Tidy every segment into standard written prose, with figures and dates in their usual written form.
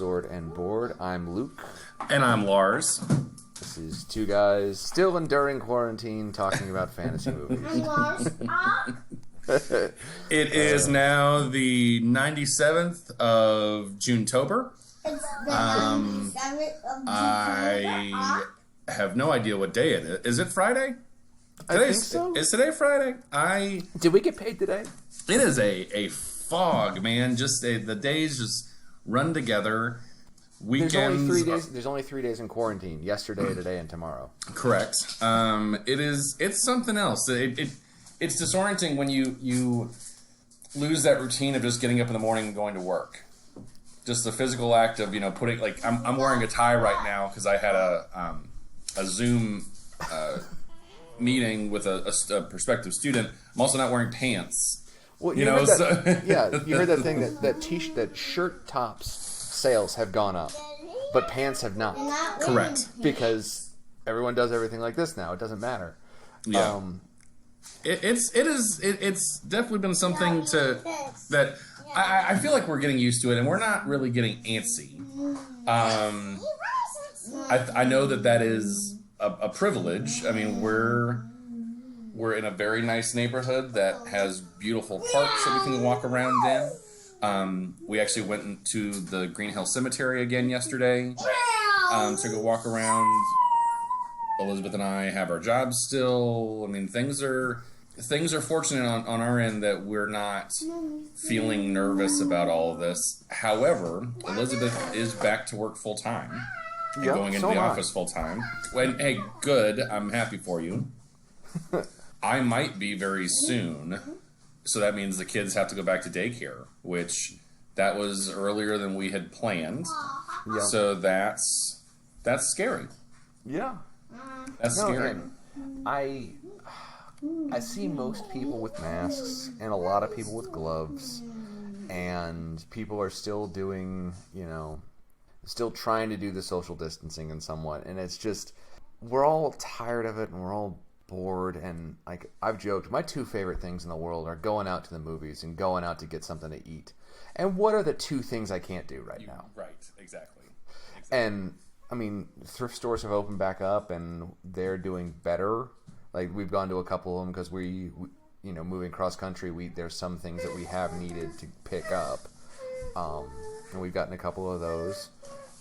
Sword and Board. I'm Luke. And I'm Lars. This is two guys still enduring quarantine talking about fantasy movies. It is now the 97th of Junetober. I have no idea what day it is. Is it Friday? I think so. Is today Friday? Did we get paid today? It is a fog, man. The days just run together. Weekends. There's only 3 days in quarantine. Yesterday, today, and tomorrow. Correct. It's something else. It's disorienting when you lose that routine of just getting up in the morning and going to work. Just the physical act of putting I'm wearing a tie right now because I had a Zoom meeting with a prospective student. I'm also not wearing pants. Well, you heard that thing that shirt tops sales have gone up, but pants have not. Correct. Because everyone does everything like this now. It doesn't matter. Yeah. It's definitely been something that I feel like we're getting used to it, and we're not really getting antsy. I know that is a privilege. I mean, we're in a very nice neighborhood that has beautiful parks that we can walk around in. We actually went into the Green Hill Cemetery again yesterday to go walk around. Elizabeth and I have our jobs still. I mean, things are fortunate on our end that we're not feeling nervous about all of this. However, Elizabeth is back to work full time. Yep, going into the office full time. Hey, good. I'm happy for you. I might be very soon. So that means the kids have to go back to daycare, which that was earlier than we had planned. Yeah. So that's scary. Yeah. That's scary. I see most people with masks and a lot of people with gloves, and people are still doing, still trying to do the social distancing and somewhat, and it's just, we're all tired of it and we're all bored, and I've joked, my two favorite things in the world are going out to the movies and going out to get something to eat. And what are the two things I can't do right now? Right, exactly. And I mean, thrift stores have opened back up and they're doing better. Like, we've gone to a couple of them because we moving cross country, there's some things that we have needed to pick up, and we've gotten a couple of those.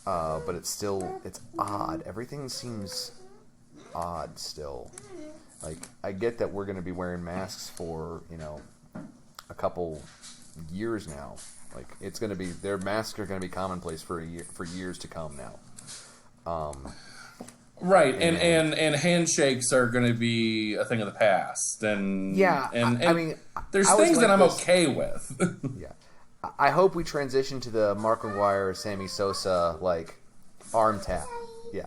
But it's odd. Everything seems odd still. Like, I get that we're going to be wearing masks for, a couple years now. Like, it's going to be, their masks are going to be commonplace for years to come now. Right, and handshakes are going to be a thing of the past. And yeah, and I mean, there's things that I'm okay with. Yeah, I hope we transition to the Mark McGuire, Sammy Sosa arm tap. Yeah,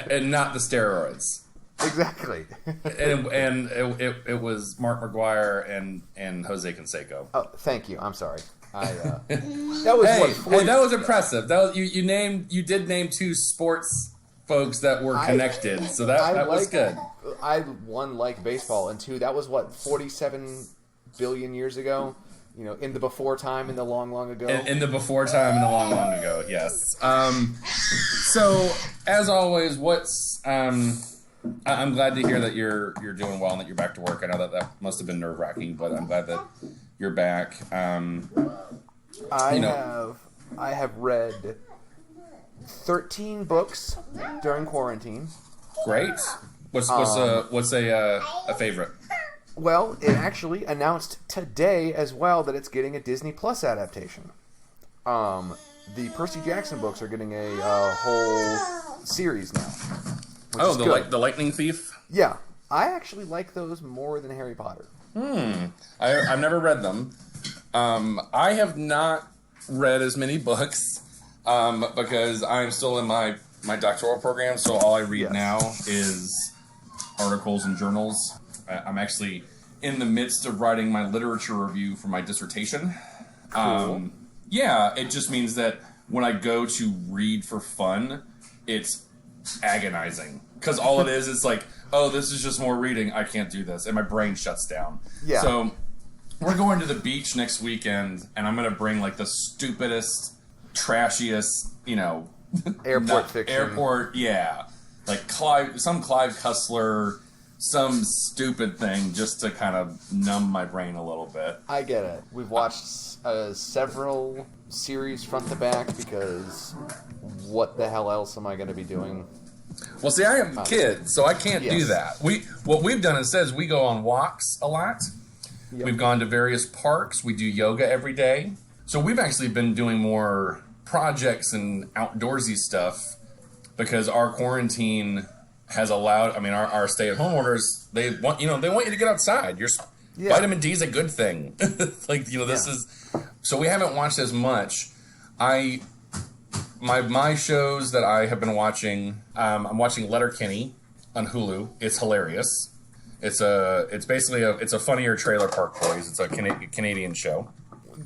and not the steroids. Exactly. and it was Mark McGuire and Jose Canseco. Oh, thank you. I'm sorry. That was that was impressive. That was you did name two sports folks that were connected, so that was good. One, like baseball, and two, that was 47 billion years ago. In the before time, in the long, long ago. In the before time, in the long, long ago. Yes. So as always, I'm glad to hear that you're doing well and that you're back to work. I know that must have been nerve-wracking, but I'm glad that you're back. I have read 13 books during quarantine. Great. What's a favorite? Well, it actually announced today as well that it's getting a Disney Plus adaptation. The Percy Jackson books are getting a whole series now. Oh, the Lightning Thief? Yeah. I actually like those more than Harry Potter. I've never read them. I have not read as many books because I'm still in my doctoral program, so all I read now is articles and journals. I'm actually in the midst of writing my literature review for my dissertation. Cool. Yeah, it just means that when I go to read for fun, it's agonizing. Because all it is like, oh, this is just more reading. I can't do this. And my brain shuts down. Yeah. So we're going to the beach next weekend, and I'm going to bring the stupidest trashiest, Airport fiction. Airport, yeah. Like Clive Cussler, some stupid thing just to kind of numb my brain a little bit. I get it. We've watched several series front to back because what the hell else am I going to be doing? Well, see, I have kids, so I can't do that. What we've done instead is we go on walks a lot. Yep. We've gone to various parks. We do yoga every day. So we've actually been doing more projects and outdoorsy stuff because our quarantine has allowed. I mean, our stay-at-home orders. They want you to get outside. Vitamin D is a good thing. This is. So we haven't watched as much. My shows that I have been watching. I'm watching Letterkenny on Hulu. It's hilarious. It's basically a funnier Trailer Park Boys. It's a Canadian show.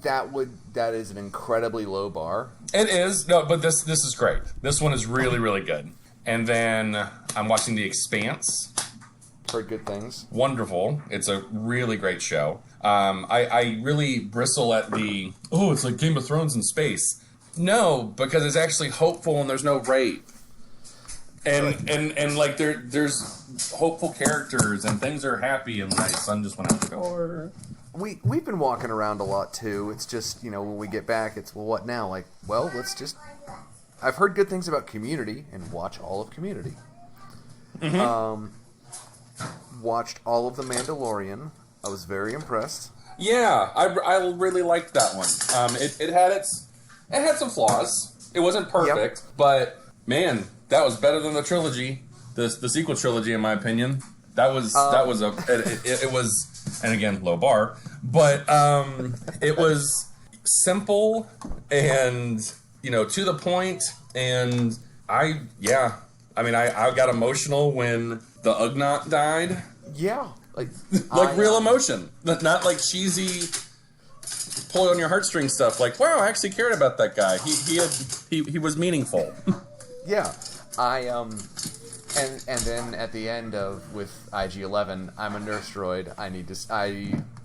That is an incredibly low bar. It is. No, but this is great. This one is really, really good. And then I'm watching The Expanse. Heard good things. Wonderful. It's a really great show. I really bristle at it's like Game of Thrones in space. No, because it's actually hopeful and there's no rape. And like there's hopeful characters and things are happy and my son just went out the door. We've been walking around a lot too. It's just, when we get back, it's, well, what now? Like, well, let's just... I've heard good things about Community and watch all of Community. Mm-hmm. Watched all of The Mandalorian. I was very impressed. Yeah, I really liked that one. It had some flaws. It wasn't perfect, but man, that was better than the trilogy, the sequel trilogy, in my opinion. It was, and again, low bar, but it was simple and to the point, and I got emotional when the Ugnaught died. Yeah, real emotion, not like cheesy pull on your heartstrings stuff. Like, wow, I actually cared about that guy. He was meaningful. Yeah, and then at the end with IG-11, I'm a nurse droid.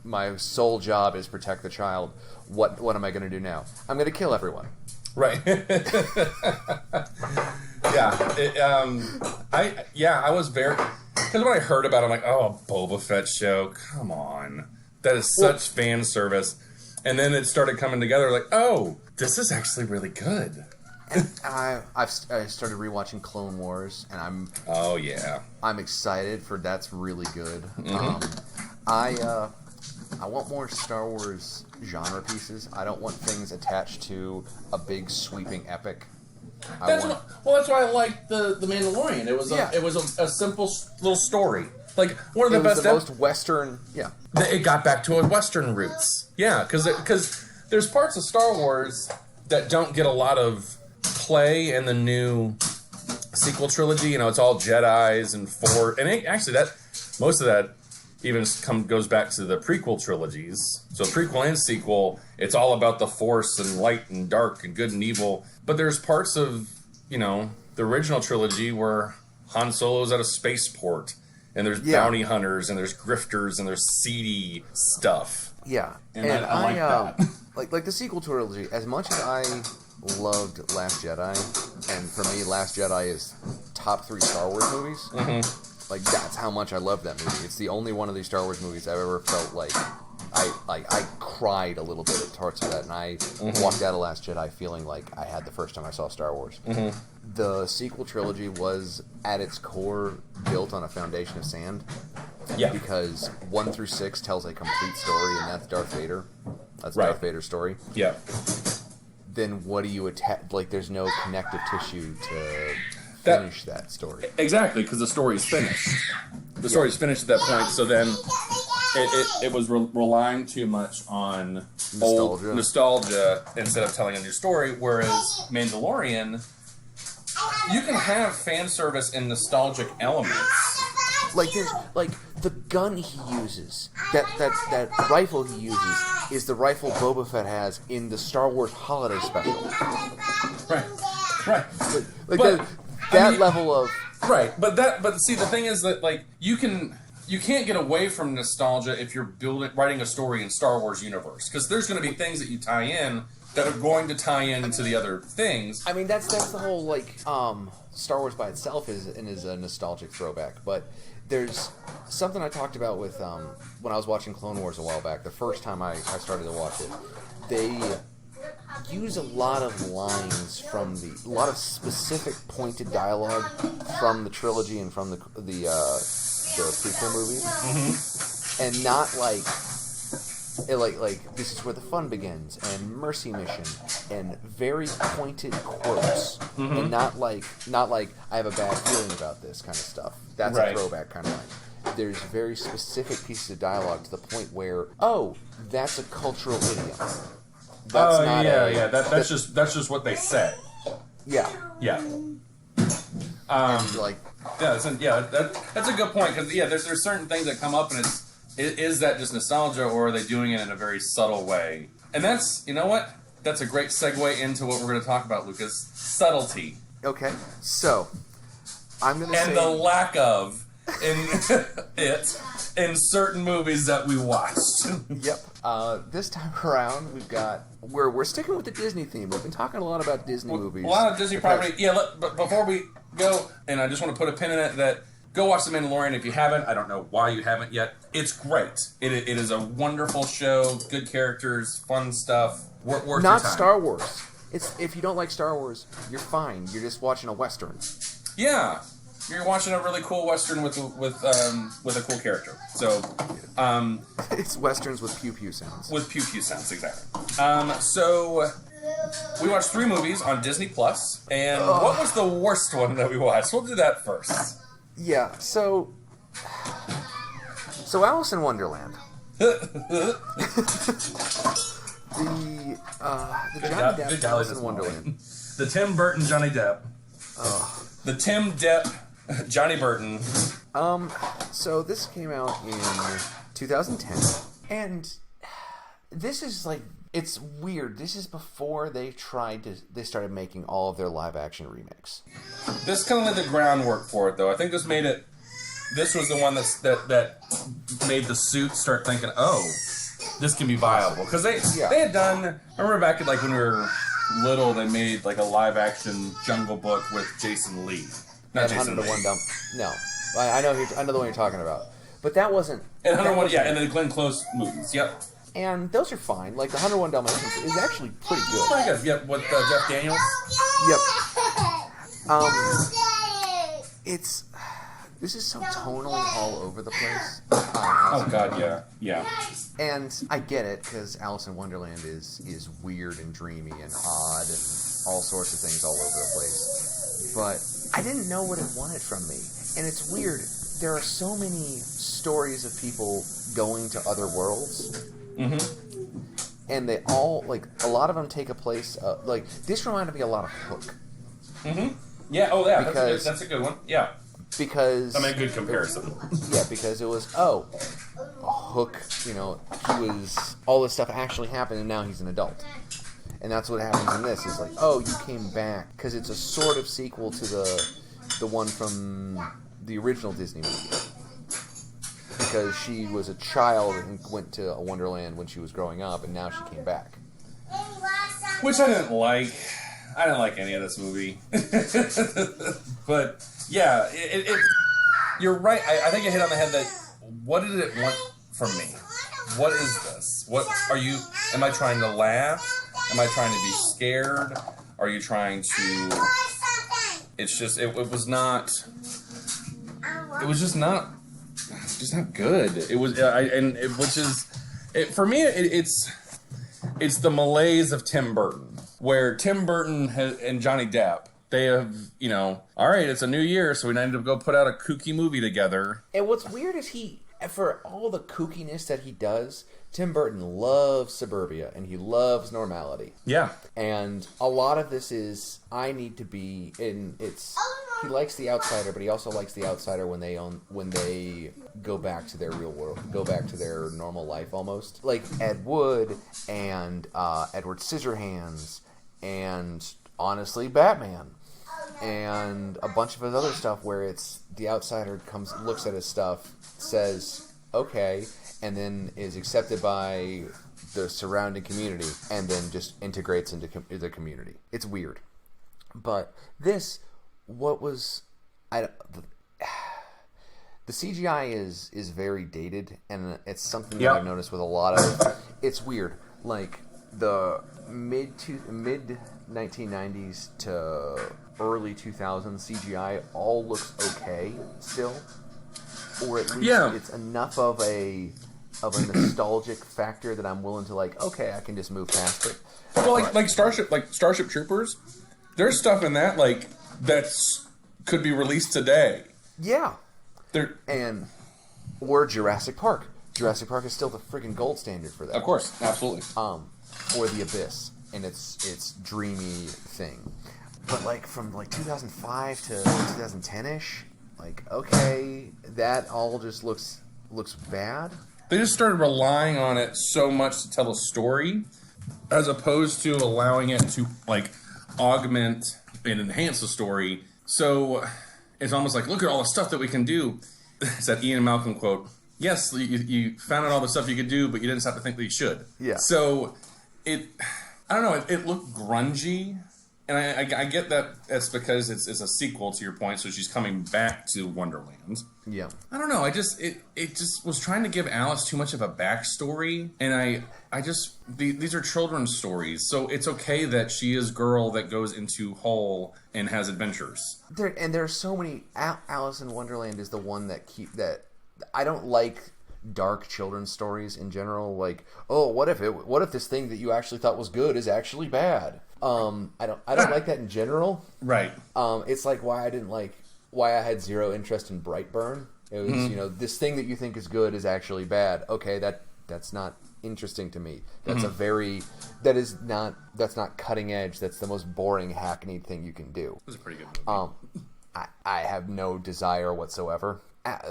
My sole job is protect the child. What am I going to do now? I'm going to kill everyone. Right. I was very, because when I heard about it, I'm like, oh, a Boba Fett show, come on, that is such fan service. And then it started coming together, like, oh, this is actually really good. I started rewatching Clone Wars, and I'm excited for that's really good. Mm-hmm. I want more Star Wars genre pieces. I don't want things attached to a big sweeping epic. That's why I liked the Mandalorian. It was a simple little story. Like one of the best. Most Western. Yeah. It got back to a Western roots. Yeah, because there's parts of Star Wars that don't get a lot of play in the new sequel trilogy. It's all Jedis and most of that even goes back to the prequel trilogies. So prequel and sequel, it's all about the Force and light and dark and good and evil. But there's parts of, the original trilogy where Han Solo's at a spaceport and there's bounty hunters and there's grifters and there's seedy stuff. Yeah. And I like that. Like the sequel trilogy, as much as I loved Last Jedi, and for me, Last Jedi is top 3 Star Wars movies. Mm-hmm. Like, that's how much I love that movie. It's the only one of these Star Wars movies I've ever felt like I cried a little bit at parts of that, and I walked out of Last Jedi feeling like I had the first time I saw Star Wars. Mm-hmm. The sequel trilogy was, at its core, built on a foundation of sand. Yeah. Because 1 through 6 tells a complete story, and that's Darth Vader. That's Darth Vader's story. Yeah. Then what do you attach? Like, there's no connective tissue to finish that story. Exactly, because the story's finished. The story's finished at that point, so then it was relying too much on old nostalgia instead of telling a new story, whereas Mandalorian, you can have fan service in nostalgic elements. Like the gun he uses, that rifle he uses is the rifle Boba Fett has in the Star Wars Holiday Special. Right. That level of right. But see, the thing is that you can't get away from nostalgia if you're writing a story in Star Wars universe, because there's going to be things that you tie in that are going to tie into the other things. I mean, that's the whole, like, Star Wars by itself is a nostalgic throwback, but there's something I talked about with, when I was watching Clone Wars a while back, the first time I started to watch it, they use a lot of lines from a lot of specific pointed dialogue from the trilogy and from the prequel movies, and not like this is where the fun begins and Mercy Mission and very pointed quotes, and not like I have a bad feeling about this kind of stuff. That's a throwback kind of line. There's very specific pieces of dialogue to the point where, oh, that's a cultural idiom. That's just what they say. Yeah. That's a good point, because there's certain things that come up, and is that just nostalgia, or are they doing it in a very subtle way? And that's, you know what? That's a great segue into what we're going to talk about, Lucas. Subtlety. Okay, so I'm going to say... And the lack of in certain movies that we watched. Yep. This time around, we're sticking with the Disney theme. We've been talking a lot about Disney movies. A lot of Disney property. Yeah, but before we go, and I just want to put a pin in it, that go watch The Mandalorian if you haven't. I don't know why you haven't yet. It's great. It is a wonderful show. Good characters, fun stuff. Worth your time. Not Star Wars. If you don't like Star Wars, you're fine. You're just watching a Western. Yeah. You're watching a really cool Western with a cool character. So, it's Westerns with pew pew sounds. With pew pew sounds, exactly. So we watched 3 movies on Disney Plus, and what was the worst one that we watched? We'll do that first. Yeah. So Alice in Wonderland. The Johnny Depp Alice in Wonderland. The Tim Burton Johnny Depp. The Tim Depp Johnny Burton. So this came out in 2010, and this is like, it's weird. This is before they started making all of their live action remakes. This kind of laid the groundwork for it, though. I think this was the one that made the suit start thinking, oh, this can be viable, because they had done. I remember back at like when we were little, they made like a live action Jungle Book with Jason Lee. Not Jason Lee. No, I know the one you're talking about, but that wasn't. And 101, and then the Glenn Close movies. Yep. And those are fine. Like the 101 Dalmatians is actually pretty good. Pretty good. Yep. With Jeff Daniels. Yep. This is so tonally all over the place. Oh God, yeah. And I get it, because Alice in Wonderland is weird and dreamy and odd and all sorts of things all over the place. But I didn't know what it wanted from me. And it's weird. There are so many stories of people going to other worlds. Mm-hmm. And they all, like, a lot of them take a place, like, this reminded me a lot of Hook. Mm-hmm. Yeah, that's a good one. Yeah. Because... I mean, good comparison. Yeah, because it was, Hook, he was... All this stuff actually happened, and now he's an adult. And that's what happens in this, is like, oh, you came back. Because it's a sort of sequel to the one from the original Disney movie. Because she was a child and went to a Wonderland when she was growing up, and now she came back. Which I didn't like. I didn't like any of this movie. But, yeah, you're right. I think you hit on the head that, what did it want from me? What is this? What are you... Am I trying to laugh? Am I trying to be scared? Are you trying to... It's just... It was not... It was just not good. It was... For me, it's the malaise of Tim Burton. Where Tim Burton and Johnny Depp, they have, all right, it's a new year, so we need to go put out a kooky movie together. And what's weird is for all the kookiness that he does, Tim Burton loves suburbia, and he loves normality. Yeah. And a lot of this is, I need to be he likes the outsider, but he also likes the outsider when they go back to their real world, go back to their normal life almost. Like Ed Wood and Edward Scissorhands, and honestly, Batman, and a bunch of his other stuff where it's the outsider looks at his stuff, says, okay, and then is accepted by the surrounding community, and then just integrates into the community. It's weird. But this, the CGI is very dated, and it's something that I've noticed with a lot of. It's weird, like the mid 1990s to early 2000s CGI all looks okay still, or at least it's enough of a nostalgic factor that I'm willing to okay, I can just move past it. Well, like Starship Troopers, there's stuff in that that's could be released today. Yeah. Or Jurassic Park. Jurassic Park is still the freaking gold standard for that. Of course, absolutely. Or The Abyss and its dreamy thing. But from 2005 to 2010ish, okay, that all just looks bad. They just started relying on it so much to tell a story, as opposed to allowing it to augment and enhance the story. So it's almost like, look at all the stuff that we can do. It's that Ian Malcolm quote. Yes, you found out all the stuff you could do, but you didn't stop to think that you should. Yeah. So I don't know, it looked grungy. And I get that it's because it's a sequel to your point, so she's coming back to Wonderland. Yeah. I don't know. It just was trying to give Alice too much of a backstory, and these are children's stories, so it's okay that she is a girl that goes into hole and has adventures. There are so many. Alice in Wonderland is the one that I don't like. Dark children's stories in general, what if this thing that you actually thought was good is actually bad? I don't like that in general. Right. It's why I had zero interest in Brightburn. It was, this thing that you think is good is actually bad. Okay, that's not interesting to me. That's that's not cutting edge. That's the most boring, hackneyed thing you can do. It was a pretty good movie. I have no desire whatsoever.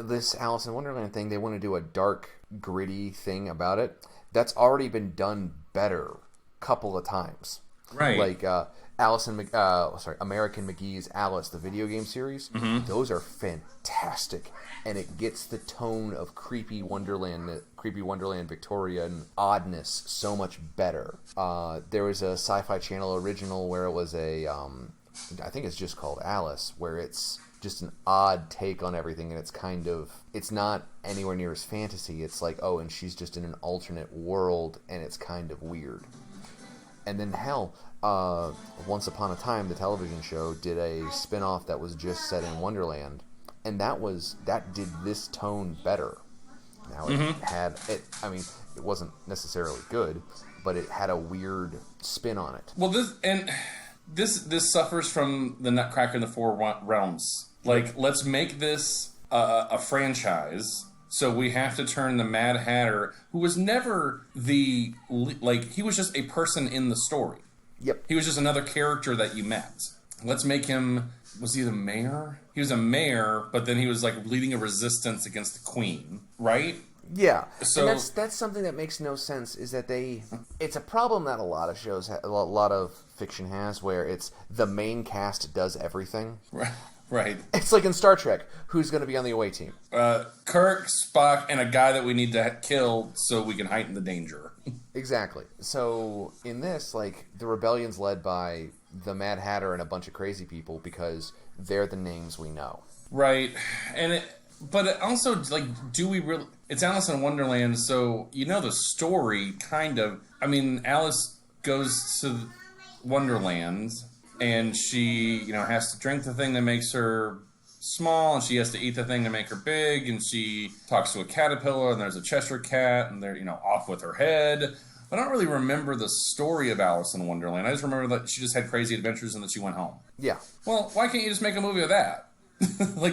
This Alice in Wonderland thing, they want to do a dark, gritty thing about it. That's already been done better a couple of times. Right. American McGee's Alice, the video game series. Mm-hmm. Those are fantastic, and it gets the tone of creepy Wonderland Victorian oddness so much better. There was a Sci-Fi Channel original where it was I think it's just called Alice, where it's just an odd take on everything, and it's not anywhere near as fantasy. It's and she's just in an alternate world, and it's kind of weird. And then Once Upon a Time, the television show, did a spin-off that was just set in Wonderland, and that did this tone better. Now it wasn't necessarily good, but it had a weird spin on it. Well, this suffers from the Nutcracker in the Four Realms. Let's make this a franchise, so we have to turn the Mad Hatter, who was never he was just a person in the story. Yep. He was just another character that you met. Let's make him, was he the mayor? He was a mayor, but then he was leading a resistance against the queen, right? Yeah, so and that's something that makes no sense. Is that it's a problem that a lot of shows, a lot of fiction has, where it's the main cast does everything. Right. It's like in Star Trek, who's going to be on the away team? Kirk, Spock, and a guy that we need to kill so we can heighten the danger. Exactly. So in this, the rebellion's led by the Mad Hatter and a bunch of crazy people because they're the names we know. Right, but it also, do we really... It's Alice in Wonderland, so the story, kind of. I mean, Alice goes to Wonderland, and she, has to drink the thing that makes her small, and she has to eat the thing to make her big, and she talks to a caterpillar, and there's a Cheshire cat, and they're, off with her head. I don't really remember the story of Alice in Wonderland. I just remember that she just had crazy adventures and that she went home. Yeah. Well, why can't you just make a movie of that?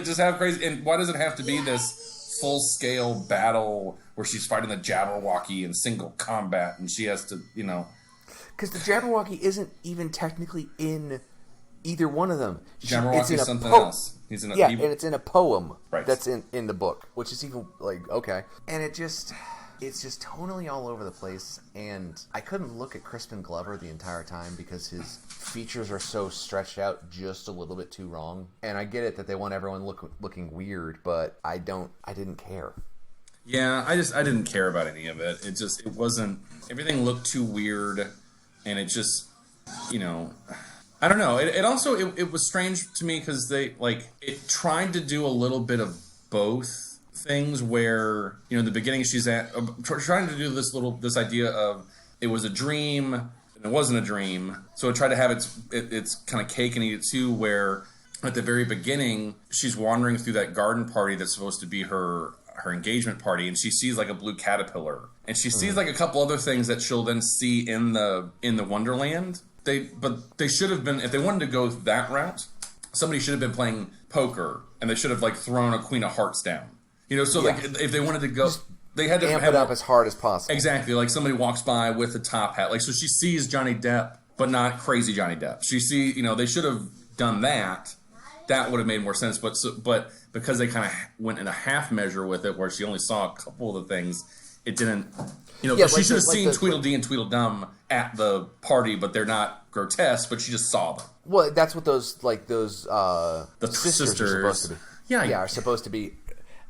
Just have crazy... And why does it have to be this full-scale battle where she's fighting the Jabberwocky in single combat, and she has to, Because the Jabberwocky isn't even technically in either one of them. Jabberwocky's something else. He's in and it's in a poem that's right. in the book, which is even, okay. And it's just tonally all over the place, and I couldn't look at Crispin Glover the entire time because his features are so stretched out just a little bit too wrong. And I get it that they want everyone looking weird, but I didn't care. Yeah, I didn't care about any of it. It wasn't, everything looked too weird, and it just, you know, I don't know. It also, it was strange to me because it tried to do a little bit of both things where, in the beginning she's trying to do this idea of it was a dream and it wasn't a dream. So it tried to have its kind of cake and eat it too, where at the very beginning she's wandering through that garden party that's supposed to be her engagement party, and she sees like a blue caterpillar, and she sees like a couple other things that she'll then see in the Wonderland. But they should have been, if they wanted to go that route, somebody should have been playing poker, and they should have like thrown a Queen of Hearts down. Like if they wanted to go, they had to amp it up as hard as possible. Exactly, like somebody walks by with a top hat, like so she sees Johnny Depp, but not crazy Johnny Depp. They should have done that. That would have made more sense, but because they kind of went in a half measure with it, where she only saw a couple of the things, it didn't. She should have seen Tweedledee and Tweedledum at the party, but they're not grotesque. But she just saw them. Well, that's what those the sisters are supposed to be. Yeah, are supposed to be.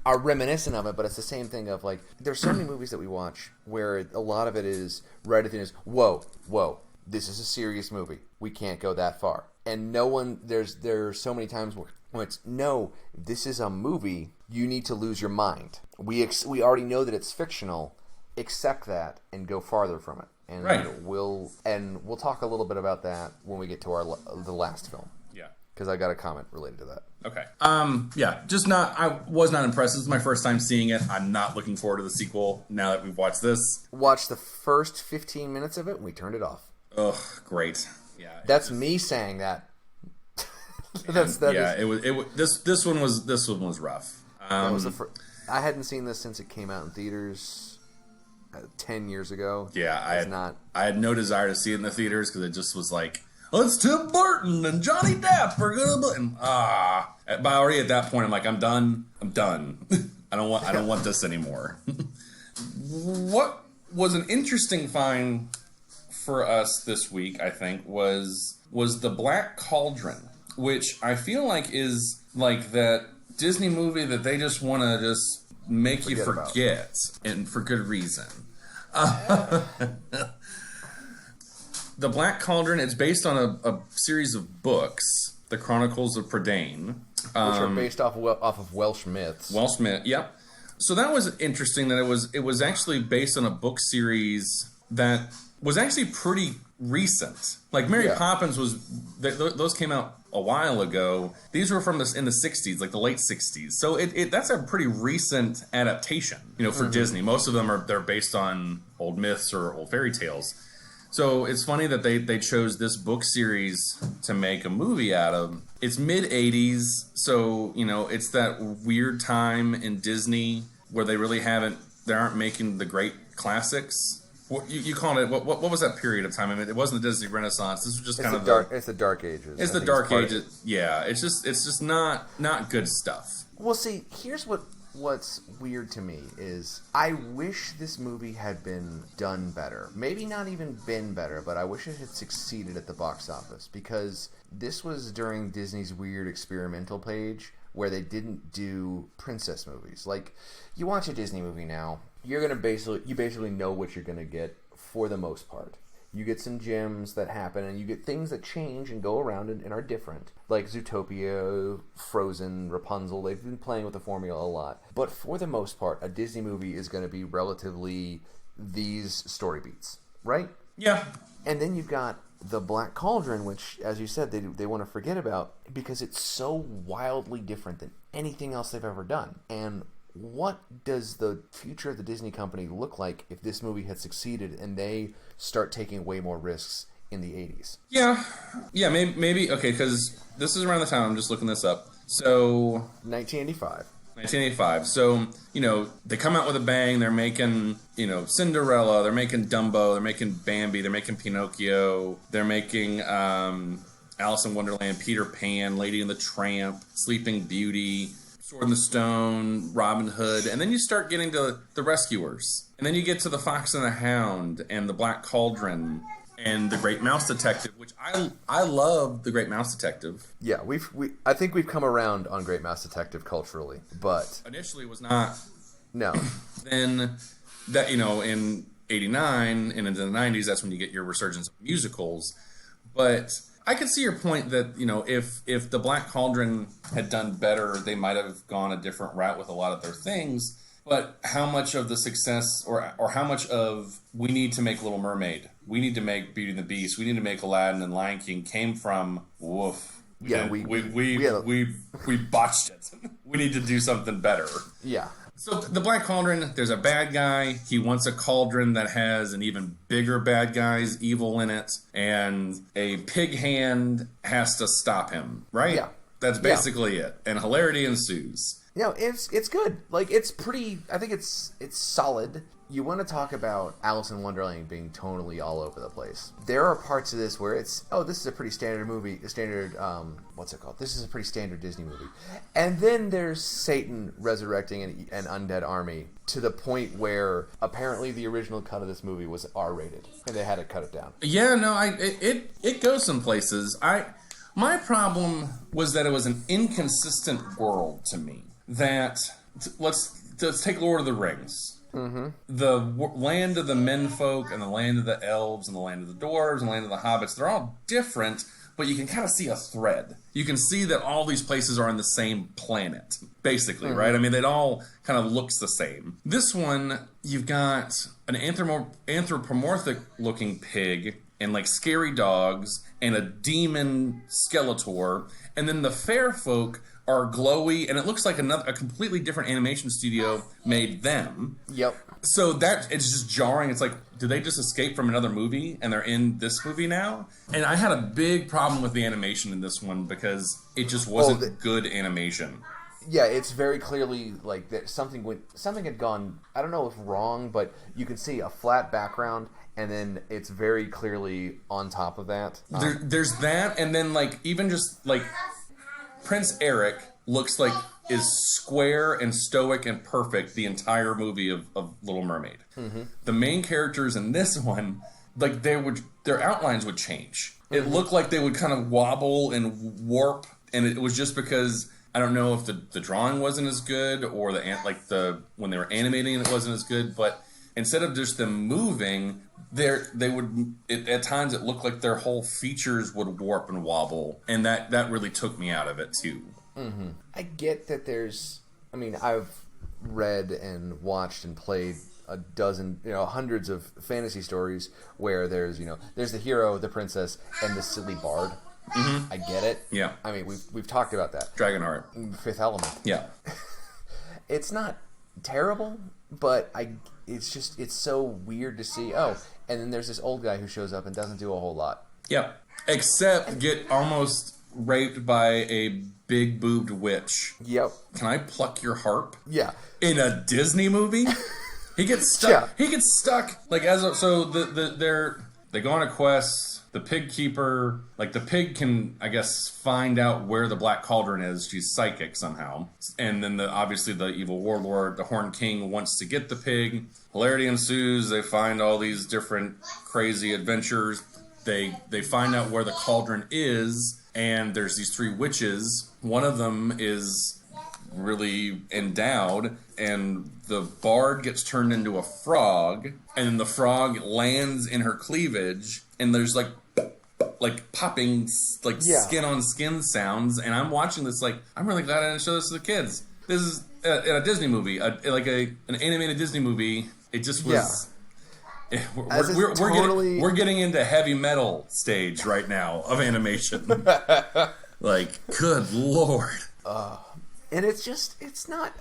Are reminiscent of it, but it's the same thing of like there's so many movies that we watch where a lot of it is right at the end is whoa, this is a serious movie. We can't go that far. And no one, there are so many times where it's, no, this is a movie. You need to lose your mind. We already know that it's fictional. Accept that and go farther from it. And right. We'll talk a little bit about that when we get to the last film. Yeah. Because I got a comment related to that. Okay. I was not impressed. This is my first time seeing it. I'm not looking forward to the sequel now that we've watched this. Watched the first 15 minutes of it and we turned it off. Ugh, great. Yeah, that's me saying that. This one was rough. I hadn't seen this since it came out in theaters 10 years ago. Yeah, I had no desire to see it in the theaters because it just was like, oh, it's Tim Burton and Johnny Depp are gonna. But already at that point, I'm like, I'm done. I don't want this anymore. What was an interesting find for us this week, I think, was the Black Cauldron, which I feel like is like that Disney movie that they just want to just make you forget, and for good reason. The Black Cauldron, it's based on a series of books, The Chronicles of Prydain, which are based off of Welsh myths. Welsh myth, yep. So that was interesting that it was actually based on a book series that was actually pretty recent. Like Mary Poppins those came out a while ago. These were in the 60s, like the late 60s. So that's a pretty recent adaptation, for Disney. Most of them they're based on old myths or old fairy tales. So it's funny that they chose this book series to make a movie out of. It's mid-'80s, so it's that weird time in Disney where they aren't making the great classics. What you call it? What was that period of time? I mean, it wasn't the Disney Renaissance. This was just kind of It's the Dark Ages. It's the Dark Ages. Yeah, it's just not good stuff. Well, see, here's what's weird to me is I wish this movie had been done better. Maybe not even been better, but I wish it had succeeded at the box office, because this was during Disney's weird experimental page where they didn't do princess movies. Like, you watch a Disney movie now, you basically know what you're gonna get for the most part. You get some gems that happen, and you get things that change and go around and are different. Like Zootopia, Frozen, Rapunzel, they've been playing with the formula a lot. But for the most part, a Disney movie is going to be relatively these story beats, right? Yeah. And then you've got the Black Cauldron, which, as you said, they want to forget about because it's so wildly different than anything else they've ever done. And what does the future of the Disney company look like if this movie had succeeded and they start taking way more risks in the 80s? Yeah, maybe okay, because this is around the time, I'm just looking this up. So 1985. So, they come out with a bang. They're making, Cinderella. They're making Dumbo. They're making Bambi. They're making Pinocchio. They're making Alice in Wonderland, Peter Pan, Lady and the Tramp, Sleeping Beauty, Sword in the Stone, Robin Hood, and then you start getting to The Rescuers. And then you get to The Fox and the Hound and The Black Cauldron and The Great Mouse Detective, which I love The Great Mouse Detective. Yeah, I think we've come around on Great Mouse Detective culturally, but initially it was not No. Then that, in 89 and into the 90s, that's when you get your resurgence of musicals. But I could see your point that, if the Black Cauldron had done better, they might have gone a different route with a lot of their things. But how much of the success or how much of we need to make Little Mermaid, we need to make Beauty and the Beast, we need to make Aladdin and Lion King came from woof. Yeah, we botched it. We need to do something better. Yeah. So the Black Cauldron, there's a bad guy. He wants a cauldron that has an even bigger bad guy's evil in it, and a pig hand has to stop him, right? Yeah. That's basically it. And hilarity ensues. It's good. Like, it's pretty. I think it's solid. You want to talk about Alice in Wonderland being tonally all over the place. There are parts of this where it's, this is a pretty standard movie. What's it called? This is a pretty standard Disney movie. And then there's Satan resurrecting an undead army to the point where apparently the original cut of this movie was R-rated, and they had to cut it down. Yeah, no, it goes some places. My problem was that it was an inconsistent world to me. That let's take Lord of the Rings. Mm-hmm. The land of the menfolk and the land of the elves and the land of the dwarves and the land of the hobbits, they're all different, but you can kind of see a thread. You can see that all these places are on the same planet, basically, right? I mean, it all kind of looks the same. This one, you've got an anthropomorphic-looking pig and, like, scary dogs and a demon Skeletor, and then the fair folk are glowy, and it looks like a completely different animation studio made them. Yep. So that it's just jarring. It's like, did they just escape from another movie and they're in this movie now? And I had a big problem with the animation in this one because it just wasn't good animation. Yeah, it's very clearly like that something had gone, I don't know if wrong, but you can see a flat background, and then it's very clearly on top of that. There's that, and then like even just like Prince Eric looks like is square and stoic and perfect the entire movie of Little Mermaid. Mm-hmm. The main characters in this one, like their outlines would change. It looked like they would kind of wobble and warp, and it was just because I don't know if the drawing wasn't as good or when they were animating it wasn't as good, but instead of just them moving, at times it looked like their whole features would warp and wobble, and that really took me out of it too. Mm-hmm. I get that I've read and watched and played a dozen, hundreds of fantasy stories where there's the hero, the princess, and the silly bard. Mm-hmm. I get it. Yeah. I mean, we've talked about that. Dragonheart. Fifth Element. Yeah. It's not terrible, but it's so weird to see. Oh, and then there's this old guy who shows up and doesn't do a whole lot. Yeah. Except get almost raped by a big boobed witch. Yep. Can I pluck your harp? Yeah. In a Disney movie? He gets stuck. Yeah. He gets stuck. Like they go on a quest. The pig keeper, the pig can, I guess, find out where the Black Cauldron is. She's psychic somehow. And then obviously the evil warlord, the Horned King, wants to get the pig. Hilarity ensues. They find all these different crazy adventures. They find out where the cauldron is, and there's these three witches. One of them is really endowed, and the bard gets turned into a frog, and then the frog lands in her cleavage, and there's like popping skin on skin sounds, and I'm watching this I'm really glad I didn't show this to the kids. This is a Disney movie, an animated Disney movie. It just was. Yeah. We're getting into heavy metal stage right now of animation. Good lord. And it's not.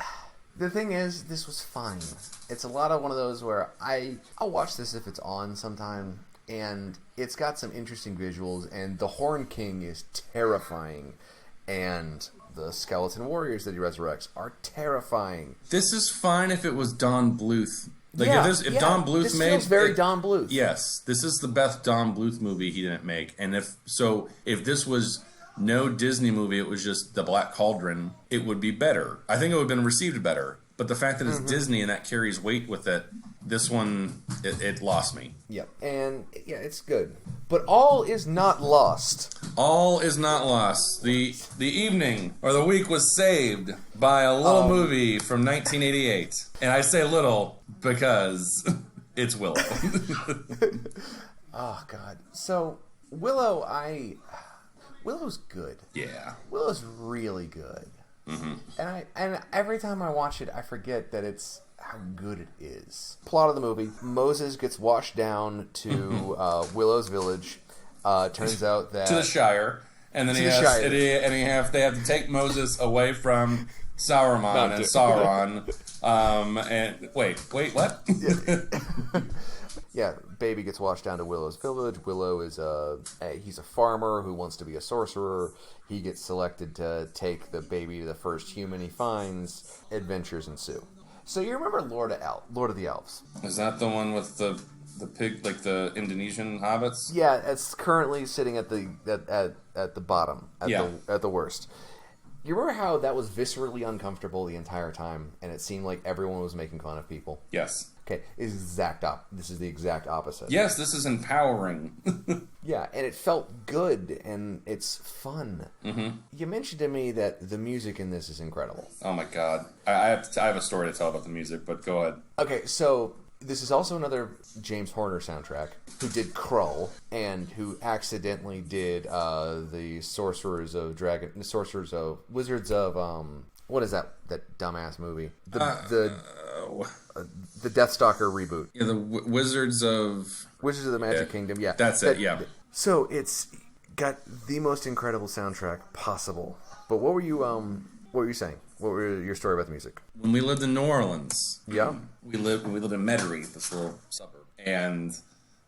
The thing is, this was fine. It's a lot of one of those where I'll watch this if it's on sometime, and it's got some interesting visuals, and the Horned King is terrifying, and the skeleton warriors that he resurrects are terrifying. This is fine if it was Don Bluth. If Don Bluth this feels very Don Bluth. Yes, this is the best Don Bluth movie he didn't make, and if this was no Disney movie, it was just the Black Cauldron, it would be better. I think it would have been received better. But the fact that it's Disney and that carries weight with it, this one, it lost me. Yep. And, yeah, it's good. But all is not lost. All is not lost. The evening or the week was saved by a little movie from 1988. And I say little because it's Willow. Oh, God. So, Willow's good. Yeah. Willow's really good. Mm-hmm. And every time I watch it, I forget that it's how good it is. Plot of the movie: Moses gets washed down to Willow's village. Turns out that to the Shire, and then they have to take Moses away from Saruman and Sauron. And wait, what? Yeah, baby gets washed down to Willow's village. Willow is he's a farmer who wants to be a sorcerer. He gets selected to take the baby to the first human he finds. Adventures ensue. So you remember Lord of the Elves? Is that the one with the pig, like the Indonesian hobbits? Yeah, it's currently sitting at the bottom, at the worst. You remember how that was viscerally uncomfortable the entire time, and it seemed like everyone was making fun of people? Yes. Okay, this is the exact opposite. Yes, this is empowering. Yeah, and it felt good, and it's fun. Mm-hmm. You mentioned to me that the music in this is incredible. Oh my god. I have a story to tell about the music, but go ahead. Okay, so this is also another James Horner soundtrack, who did Krull, and who accidentally did the Wizards of, what is that dumbass movie? The Deathstalker reboot. Yeah, the Wizards of the Magic Kingdom, yeah. That's it, yeah. So it's got the most incredible soundtrack possible. But what were you saying? What were your story about the music? When we lived in New Orleans, yeah, we lived in Metairie, this little suburb, and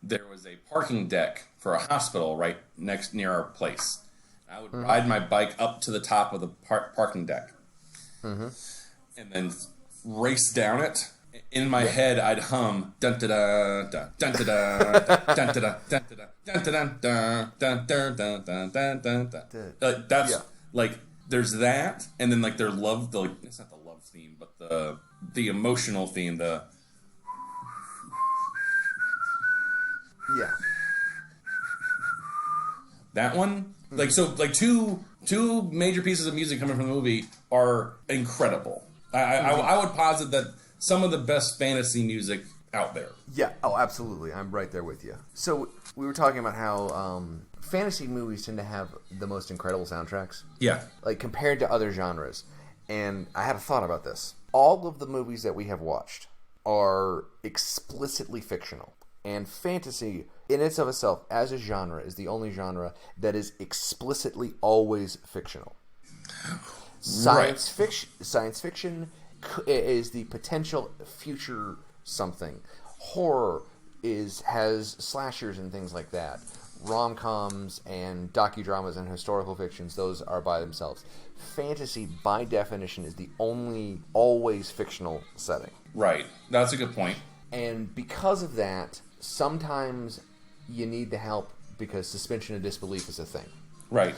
there was a parking deck for a hospital right near our place. I would ride my bike up to the top of the parking deck, and then race down it. In my head, I'd hum dun da da dun dun da da dun da da dun da da dun dun dun dun dun dun dun dun. That's like. There's that, and then like their love. It's not the love theme, but the emotional theme. Yeah. That one, two major pieces of music coming from the movie are incredible. I would posit that some of the best fantasy music out there. Yeah. Oh, absolutely. I'm right there with you. So we were talking about how fantasy movies tend to have the most incredible soundtracks. Yeah. Like compared to other genres. And I had a thought about this. All of the movies that we have watched are explicitly fictional. And fantasy, in and of itself, as a genre, is the only genre that is explicitly always fictional. Science fiction is the potential future something. Horror has slashers and things like that. Rom-coms and docudramas and historical fictions, those are by themselves. Fantasy, by definition, is the only always fictional setting. Right. That's a good point. And because of that, sometimes you need the help because suspension of disbelief is a thing. Right.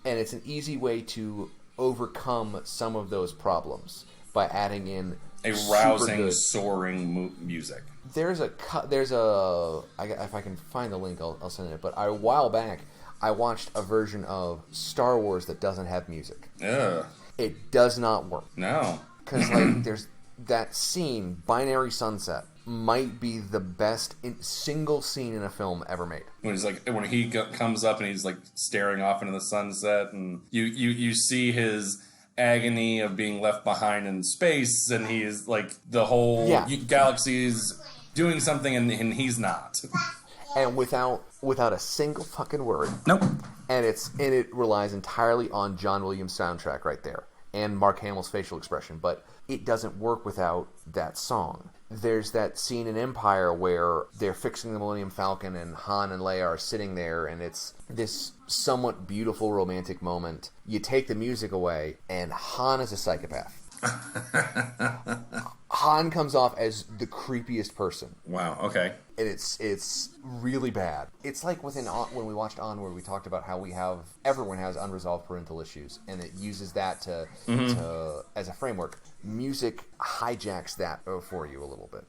And it's an easy way to overcome some of those problems by adding in a rousing, soaring music. If I can find the link, I'll send it. But a while back, I watched a version of Star Wars that doesn't have music. Ugh. It does not work. No. Because there's that scene, Binary Sunset, might be the best single scene in a film ever made. When he comes up and he's like staring off into the sunset, and you see his agony of being left behind in space, and he is like the whole galaxy is doing something, and he's not. And without a single fucking word. Nope. And it relies entirely on John Williams' soundtrack right there, and Mark Hamill's facial expression, but it doesn't work without that song. There's that scene in Empire where they're fixing the Millennium Falcon and Han and Leia are sitting there, and it's this somewhat beautiful romantic moment. You take the music away, and Han is a psychopath. Han comes off as the creepiest person. Wow. Okay. And it's really bad. It's like when we watched Onward, we talked about how everyone has unresolved parental issues, and it uses that to as a framework. Music hijacks that for you a little bit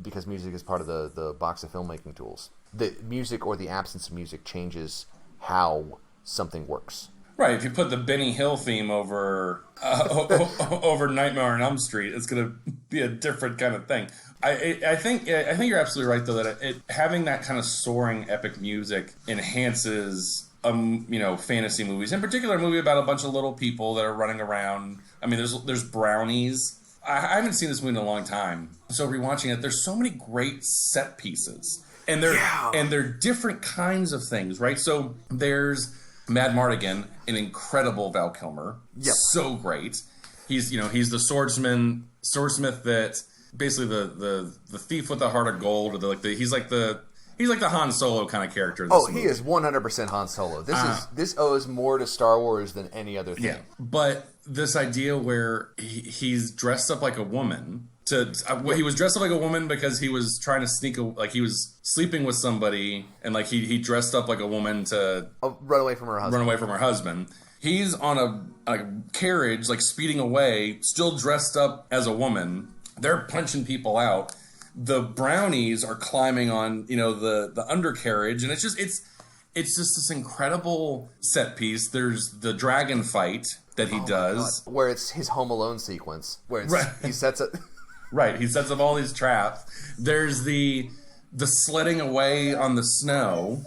because music is part of the box of filmmaking tools. The music or the absence of music changes how something works. Right, if you put the Benny Hill theme over over Nightmare on Elm Street, it's going to be a different kind of thing. I think you're absolutely right, though, that having that kind of soaring epic music enhances fantasy movies. In particular, a movie about a bunch of little people that are running around. I mean, there's brownies. I haven't seen this movie in a long time, so rewatching it, there's so many great set pieces, and they're different kinds of things, right? So there's Mad Mardigan, an incredible Val Kilmer. Yep. So great. He's the swordsmith that basically the thief with the heart of gold, or he's like the Han Solo kind of character. He is 100% Han Solo. This owes more to Star Wars than any other thing. Yeah, but this idea where he's dressed up like a woman. He was dressed up like a woman because he was trying to he was sleeping with somebody, and he dressed up like a woman to run away from her husband. He's on a carriage, speeding away, still dressed up as a woman. They're punching people out. The brownies are climbing on the undercarriage, and it's just this incredible set piece. There's the dragon fight that he does, where it's his Home Alone sequence, where he sets it. Right, he sets up all these traps. There's the sledding away on the snow,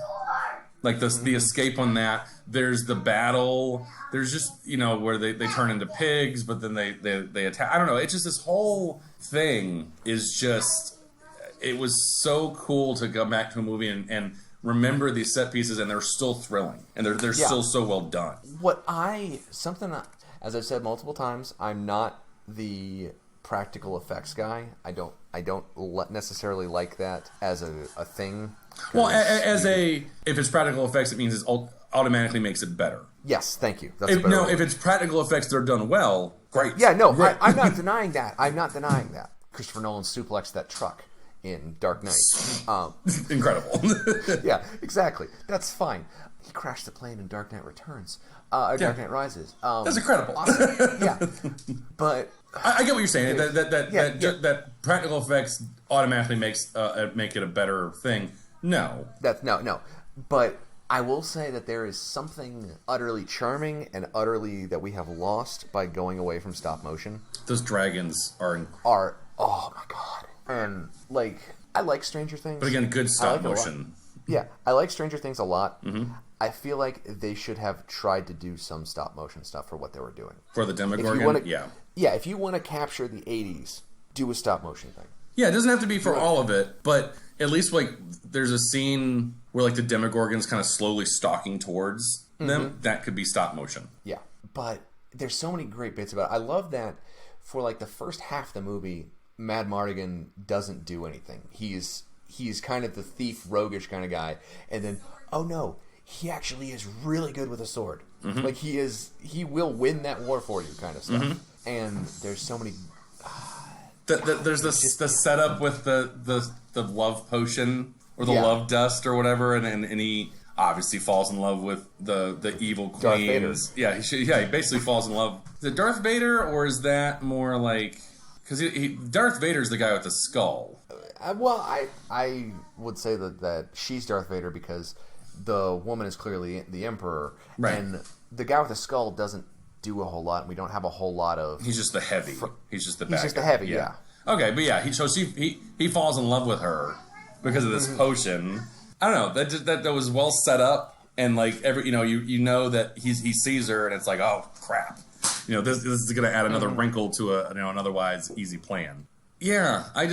the escape on that. There's the battle. There's just where they turn into pigs, but then they attack. I don't know. It's just this whole thing is just. It was so cool to go back to a movie and remember these set pieces, and they're still thrilling, and they're still so well done. As I've said multiple times, I'm not the practical effects guy. I don't necessarily like that as a thing. Well, if it's practical effects, it means it automatically makes it better. Yes, thank you. If it's practical effects that are done well, great. Yeah, no, great. I'm not denying that. I'm not denying that. Christopher Nolan suplexed that truck in Dark Knight. Incredible. Yeah, exactly. That's fine. He crashed the plane in Dark Knight Returns. Dark Knight Rises. That's incredible. Awesome. Yeah, but I get what you're saying. That practical effects automatically make it a better thing. No. No. But I will say that there is something utterly charming and utterly that we have lost by going away from stop motion. Those dragons are oh my god. And I like Stranger Things. But again, good stop motion. Yeah, I like Stranger Things a lot. Mm-hmm. I feel like they should have tried to do some stop motion stuff for what they were doing. For the Demogorgon? Yeah. Yeah, if you want to capture the 80s, do a stop motion thing. Yeah, it doesn't have to be for all of it, but at least there's a scene where the Demogorgon's kind of slowly stalking towards them. That could be stop motion. Yeah, but there's so many great bits about it. I love that for the first half of the movie, Mad Mardigan doesn't do anything. He's kind of the thief, roguish kind of guy, and then oh no, he actually is really good with a sword. Mm-hmm. He will win that war for you, kind of stuff. Mm-hmm. And there's so many. There's the setup with the love potion or the love dust or whatever, and he obviously falls in love with the evil queen. Darth Vader. Yeah, he basically falls in love. Is it Darth Vader, or is that more because Darth Vader's the guy with the skull? I would say that she's Darth Vader because the woman is clearly the Emperor, right. And the guy with the skull doesn't do a whole lot. We don't have a whole lot of. He's just the heavy. He's just the bad guy. He's just the heavy, yeah. Okay, but yeah, he falls in love with her because of this potion. I don't know. That was well set up, and you know that he sees her, and it's oh crap, this is going to add another wrinkle to an otherwise easy plan. Yeah, I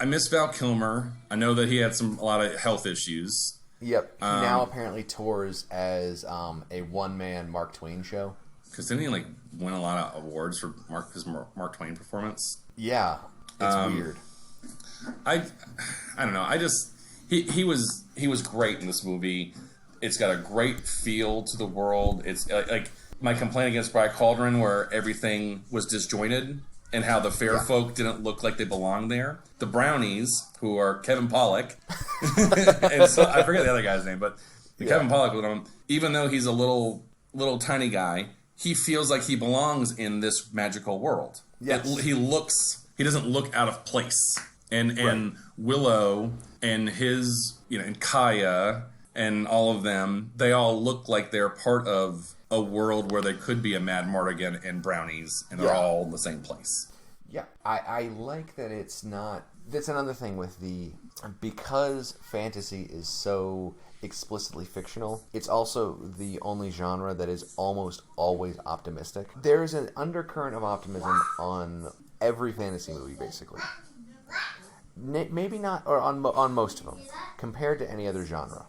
miss Val Kilmer. I know that he had a lot of health issues. Yep. He now apparently tours as a one-man Mark Twain show. Because didn't he win a lot of awards for his Mark Twain performance? Yeah, it's weird. I don't know. He was great in this movie. It's got a great feel to the world. It's my complaint against Black Cauldron, where everything was disjointed and how the fair folk didn't look like they belonged there. The brownies, who are Kevin Pollak, and so, I forget the other guy's name, but Kevin Pollak, even though he's a little tiny guy, he feels like he belongs in this magical world. Yes. He doesn't look out of place. And Willow and his, and Kaya and all of them, they all look like they're part of a world where there could be a Mad Mardigan and brownies, and they're all in the same place. Yeah, I like that it's not... That's another thing with because fantasy is so explicitly fictional, it's also the only genre that is almost always optimistic. There's an undercurrent of optimism on every fantasy movie, basically. Maybe not, or on most of them, compared to any other genre.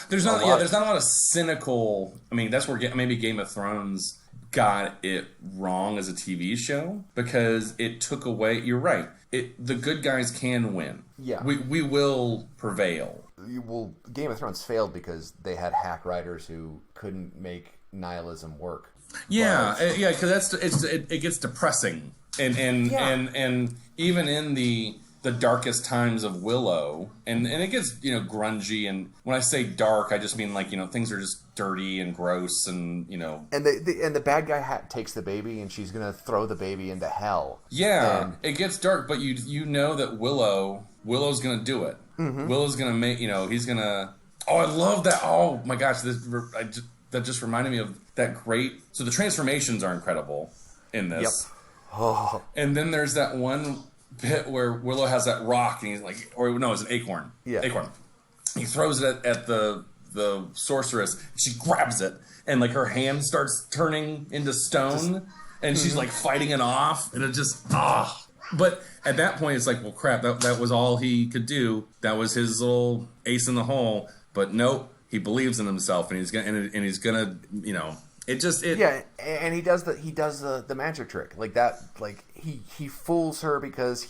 There's not a lot of cynical... I mean, that's where maybe Game of Thrones got it wrong as a TV show, because it took away... You're right. The good guys can win. Yeah. We will prevail. Well, Game of Thrones failed because they had hack writers who couldn't make nihilism work. Yeah, because it gets depressing, and even in the darkest times of Willow, and it gets grungy, and when I say dark, I just mean like things are just dirty and gross, and and the bad guy takes the baby, and she's gonna throw the baby into hell. Yeah, it gets dark, but you know that Willow's gonna do it. Mm-hmm. Willow's gonna make he's gonna. Oh, I love that. Oh my gosh, that just reminded me of that great. So the transformations are incredible in this. Yep. Oh. And then there's that one bit where Willow has that rock, and he's like, or no, it's an acorn. Yeah, acorn. He throws it at the sorceress. She grabs it, and like her hand starts turning into stone, and she's like fighting it off, and it just But at that point, it's like, well, crap. That was all he could do. That was his little ace in the hole. But nope, he believes in himself, and he's gonna. Yeah, and he does the magic trick like that. Like he fools her because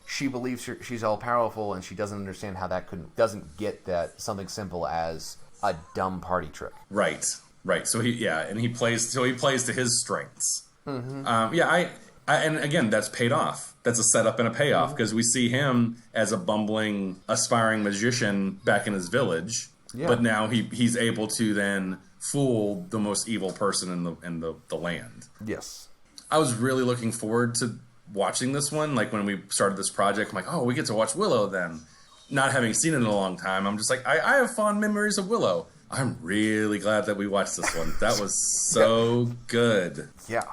she believes she's all powerful, and she doesn't understand how that doesn't get that something simple as a dumb party trick. Right. So he plays to his strengths. Mm-hmm. And again, that's paid off. That's a setup and a payoff, because we see him as a bumbling, aspiring magician back in his village, but now he's able to then fool the most evil person in the land. Yes. I was really looking forward to watching this one. Like when we started this project, I'm like, oh, we get to watch Willow then. Not having seen it in a long time, I'm just like, I have fond memories of Willow. I'm really glad that we watched this one. That was so good. Yeah.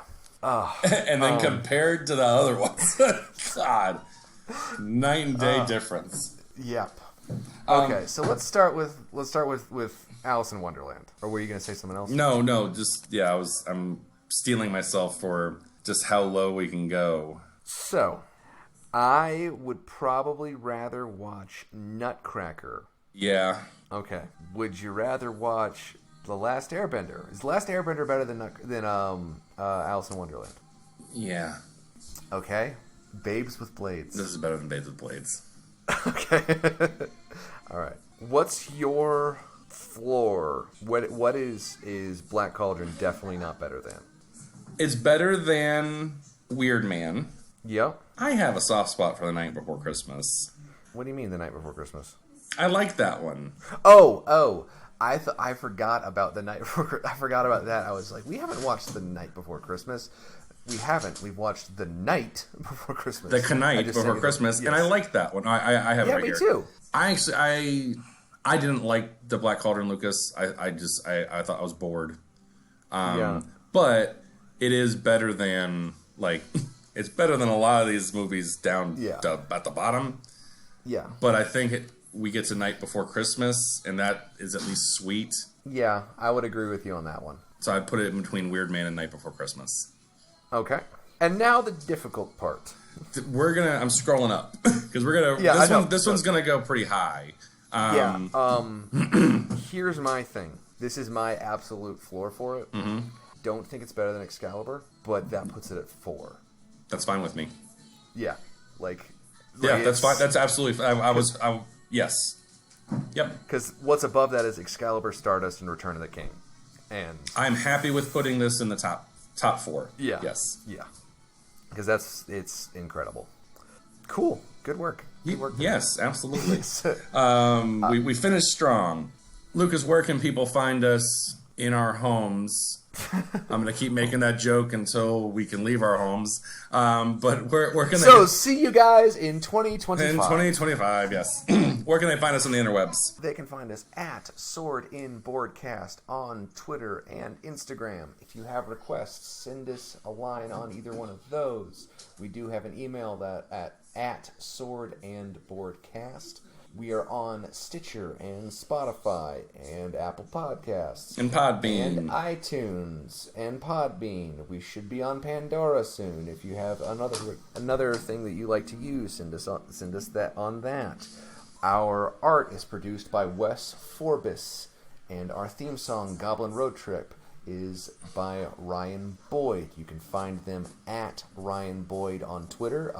And then compared to the other ones, God, night and day difference. Yep. Okay, so let's start with Alice in Wonderland. Or were you going to say something else? No, just I'm stealing myself for just how low we can go. So, I would probably rather watch Nutcracker. Yeah. Okay. Would you rather watch The Last Airbender? Is The Last Airbender better than Alice in Wonderland? Yeah. Okay. Babes with Blades. This is better than Babes with Blades. Okay. All right. What's your floor? What is Black Cauldron definitely not better than? It's better than Weird Man. Yep. I have a soft spot for The Night Before Christmas. What do you mean The Night Before Christmas? I like that one. Oh. I forgot about The Night Before. I forgot about that. I was like, we haven't watched The Night Before Christmas. We haven't. We've watched The Night Before Christmas. The Night Before Christmas, yes. And I like that one. I have it right here. Yeah, me too. I didn't like the Black Cauldron, Lucas. I thought I was bored. But it is better than it's better than a lot of these movies down at the bottom. Yeah. But I think we get to Night Before Christmas, and that is at least sweet. Yeah, I would agree with you on that one. So I put it in between Weird Man and Night Before Christmas. Okay. And now the difficult part. I'm scrolling up because this one's gonna go pretty high. Here's my thing. This is my absolute floor for it. Mm-hmm. Don't think it's better than Excalibur, but that puts it at 4. That's fine with me. Yeah, that's fine. That's absolutely. Yes. Yep. Because what's above that is Excalibur, Stardust, and Return of the King. And I'm happy with putting this in the top 4. Yeah. Yes. Yeah. because it's incredible. Cool. Good work. Good work. Yes, absolutely. We finished strong. Lucas, where can people find us in our homes? I'm going to keep making that joke until we can leave our homes. But where can they... So, see you guys in 2025. In 2025, yes. Where can they find us on the interwebs? They can find us at Sword in Boardcast on Twitter and Instagram. If you have requests, send us a line on either one of those. We do have an email at Sword and Boardcast. We are on Stitcher and Spotify and Apple Podcasts. And Podbean. And iTunes and Podbean. We should be on Pandora soon. If you have another thing that you like to use, send us that on that. Our art is produced by Wes Forbis. And our theme song, Goblin Road Trip, is by Ryan Boyd. You can find them at Ryan Boyd on Twitter.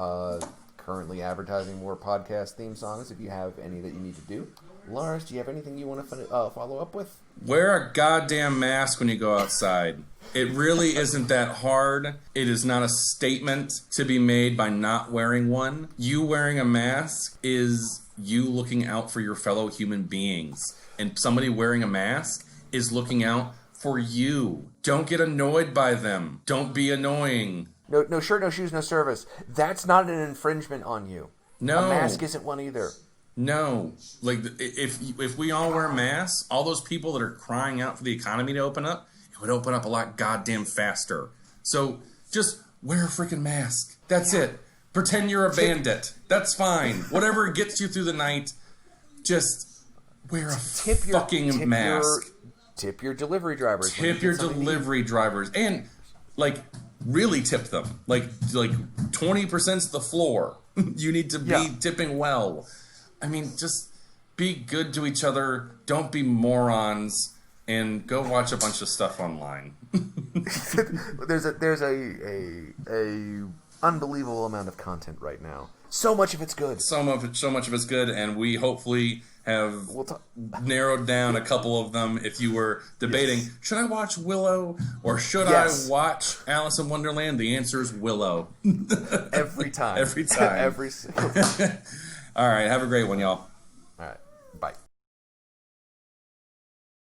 Currently advertising more podcast theme songs if you have any that you need to do. Lars, do you have anything you want to follow up with? Wear a goddamn mask when you go outside. It really isn't that hard. It is not a statement to be made by not wearing one. You wearing a mask is you looking out for your fellow human beings. And somebody wearing a mask is looking out for you. Don't get annoyed by them. Don't be annoying. No shirt, no shoes, no service. That's not an infringement on you. No. A mask isn't one either. No. Like, if we all wear masks, all those people that are crying out for the economy to open up, it would open up a lot goddamn faster. So, just wear a freaking mask. That's it. Pretend you're a bandit. That's fine. Whatever gets you through the night, just wear a fucking mask. Tip your delivery drivers. Tip your delivery drivers. And, like... really tip them. Like 20%'s the floor. You need to be tipping well. I mean, just be good to each other. Don't be morons. And go watch a bunch of stuff online. There's a unbelievable amount of content right now. So much of it's good. So much of it's good, and we hopefully have narrowed down a couple of them. If you were debating, should I watch Willow or should I watch Alice in Wonderland? The answer is Willow. Every time. Every time. Every single time. All right, have a great one, y'all. All right, bye.